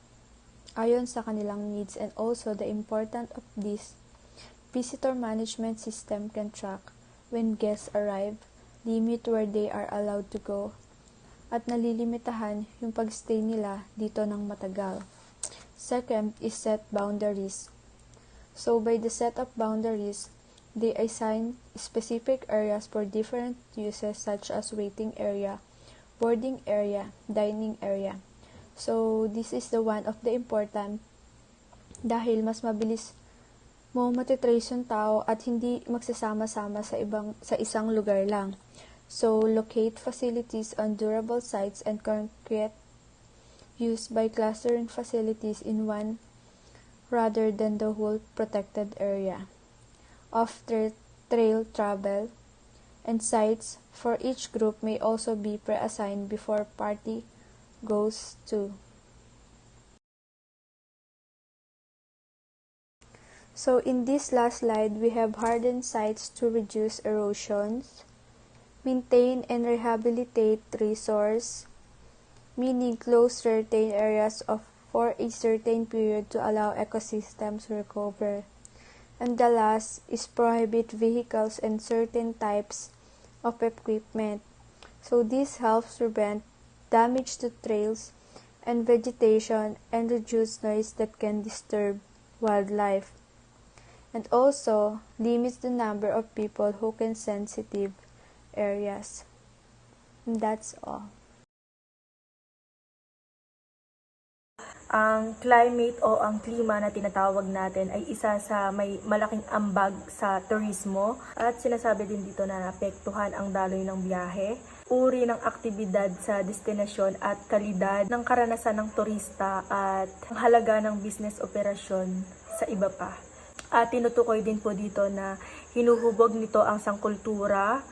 B: ayon sa kanilang needs, and also the important of this visitor management system can track when guests arrive, limit where they are allowed to go, at nalilimitahan yung pagstay nila dito ng matagal. Second is set boundaries. So by the set of boundaries, they assign specific areas for different uses such as waiting area, boarding area, dining area. So this is the one of the important dahil mas mabilis mo matitrace yung tao at hindi magsasama-sama sa isang lugar lang. So, locate facilities on durable sites and concrete use by clustering facilities in one rather than the whole protected area. Off-trail travel and sites for each group may also be pre-assigned before party goes to. So in this last slide, we have hardened sites to reduce erosions, maintain and rehabilitate resource, meaning close certain areas for a certain period to allow ecosystems to recover. And the last is prohibit vehicles and certain types of equipment. So this helps prevent damage to trails and vegetation and reduce noise that can disturb wildlife. And also limits the number of people who can sensitive areas. And that's all.
E: Ang climate o ang klima na tinatawag natin ay isa sa may malaking ambag sa turismo at sinasabi din dito na naapektuhan ang daloy ng biyahe, uri ng aktibidad sa destinasyon at kalidad ng karanasan ng turista at ang halaga ng business operasyon sa iba pa. At tinutukoy din po dito na hinuhubog nito ang sangkultura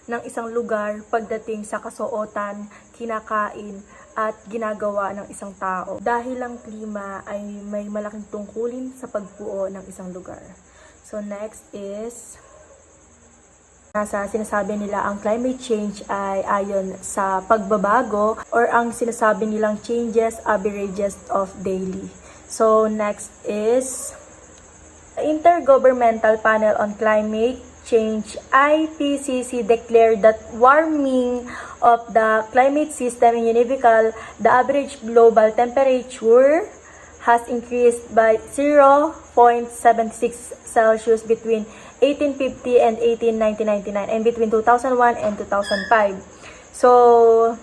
E: ng isang lugar pagdating sa kasuotan, kinakain, at ginagawa ng isang tao. Dahil ang klima ay may malaking tungkulin sa pagbuo ng isang lugar. So next is, nasa sinasabi nila ang climate change ay ayon sa pagbabago or ang sinasabi nilang changes, averages of daily. So next is, Intergovernmental Panel on Climate Change, IPCC, declared that warming of the climate system in univocal, the average global temperature has increased by 0.76 Celsius between 1850 and 1999 and between 2001 and 2005. So,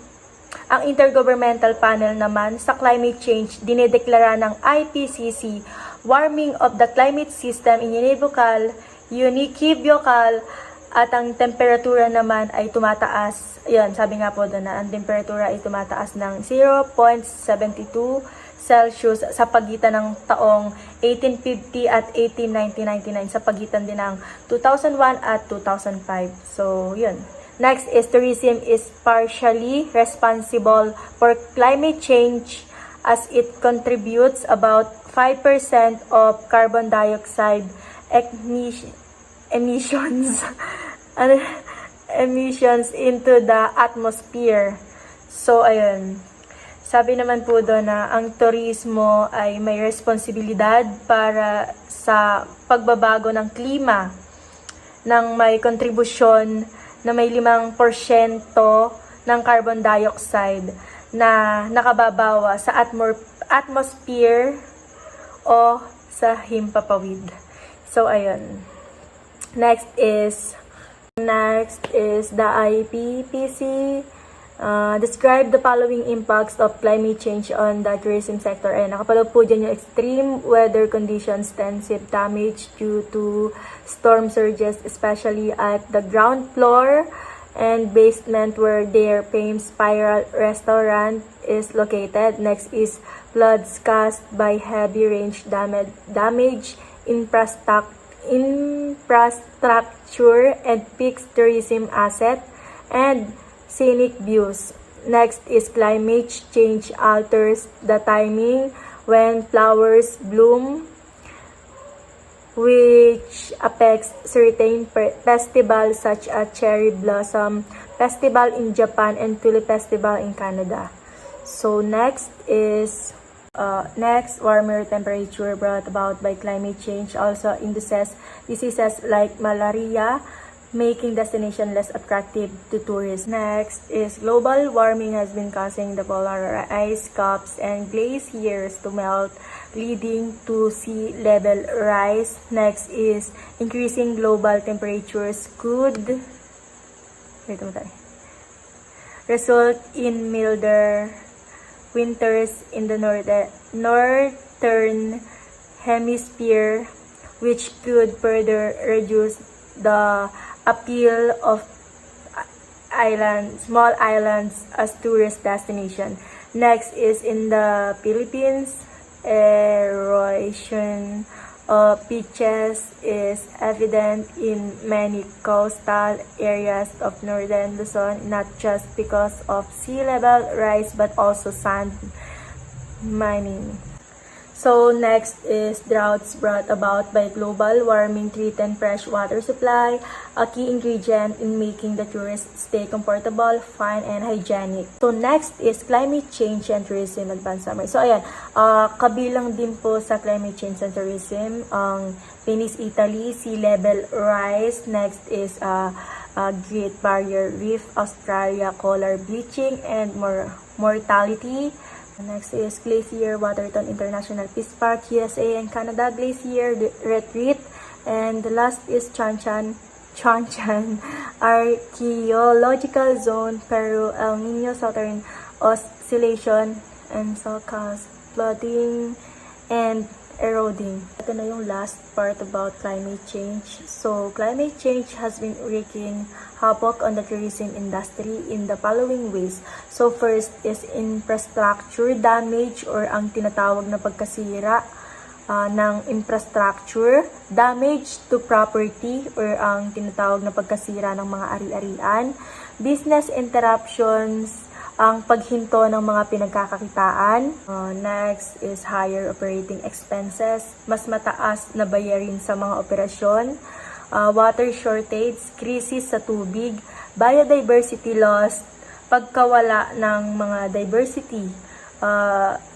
E: ang Intergovernmental Panel naman sa climate change, dinedeklara ng IPCC, warming of the climate system in univocal, at ang temperatura naman ay tumataas. Ayan, sabi nga po doon na ang temperatura ay tumataas ng 0.72 Celsius sa pagitan ng taong 1850 at 1999, sa pagitan din ng 2001 at 2005. So, yun. Next is, tourism is partially responsible for climate change as it contributes about 5% of carbon dioxide emissions into the atmosphere. So, ayun. Sabi naman po doon na ang turismo ay may responsibilidad para sa pagbabago ng klima, ng may kontribusyon na may 5% ng carbon dioxide na nakababawa sa atmosphere o sa himpapawid. So, ayun. Next is the IPCC describe the following impacts of climate change on the tourism sector. Ayan, nakapaloob po dyan yung extreme weather conditions, extensive damage due to storm surges, especially at the ground floor and basement where their famed Spiral restaurant is located. Next is floods caused by heavy rain, damage infrastructure and fixed tourism asset and scenic views. Next is climate change alters the timing when flowers bloom, which affects certain festivals such as Cherry Blossom Festival in Japan and Tulip Festival in Canada. So next is warmer temperature brought about by climate change also induces diseases like malaria, making destination less attractive to tourists. Next is global warming has been causing the polar ice caps and glaciers to melt, leading to sea level rise. Next is increasing global temperatures could result in milder winters in the northern hemisphere, which could further reduce the appeal of small islands as tourist destination. Next is in the Philippines, erosion of beaches is evident in many coastal areas of northern Luzon, not just because of sea level rise but also sand mining. So next is droughts brought about by global warming threaten fresh water supply, a key ingredient in making the tourists stay comfortable, fine, and hygienic. So next is climate change and tourism advanced summary. So ayan, kabilang din po sa climate change and tourism ang Venice, Italy, sea level rise. Next is Great Barrier Reef, Australia, coral bleaching and mortality. Next is Glacier, Waterton International Peace Park, USA and Canada, Glacier Retreat. And the last is Chanchan Archaeological Zone, Peru, El Nino Southern Oscillation, and so cause flooding and eroding. Ito na yung last part about climate change. So, climate change has been wreaking havoc on the tourism industry in the following ways. So, first is infrastructure damage or ang tinatawag na pagkasira ng infrastructure, damage to property or ang tinatawag na pagkasira ng mga ari-arian, business interruptions, ang paghinto ng mga pinagkakakitaan. Next is higher operating expenses, mas mataas na bayarin sa mga operasyon, water shortage, krisis sa tubig, biodiversity loss, pagkawala ng mga diversity,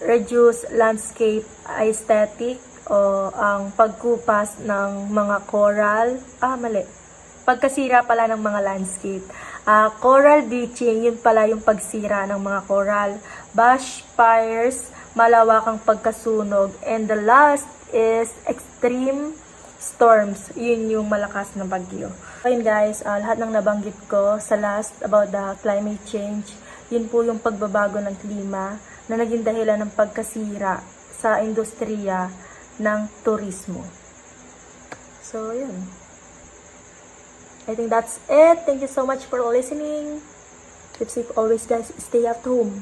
E: reduce landscape aesthetic o ang pagkupas ng mga coral, pagkasira pala ng mga landscape, coral bleaching, yun pala yung pagsira ng mga coral, bushfires, malawakang pagkasunog, and the last is extreme storms, yun yung malakas na bagyo. Ayun guys, lahat ng nabanggit ko sa last about the climate change, yun po yung pagbabago ng klima na naging dahilan ng pagkasira sa industriya ng turismo. So, yun. I think that's it. Thank you so much for listening. Keep safe always, guys. Stay at home.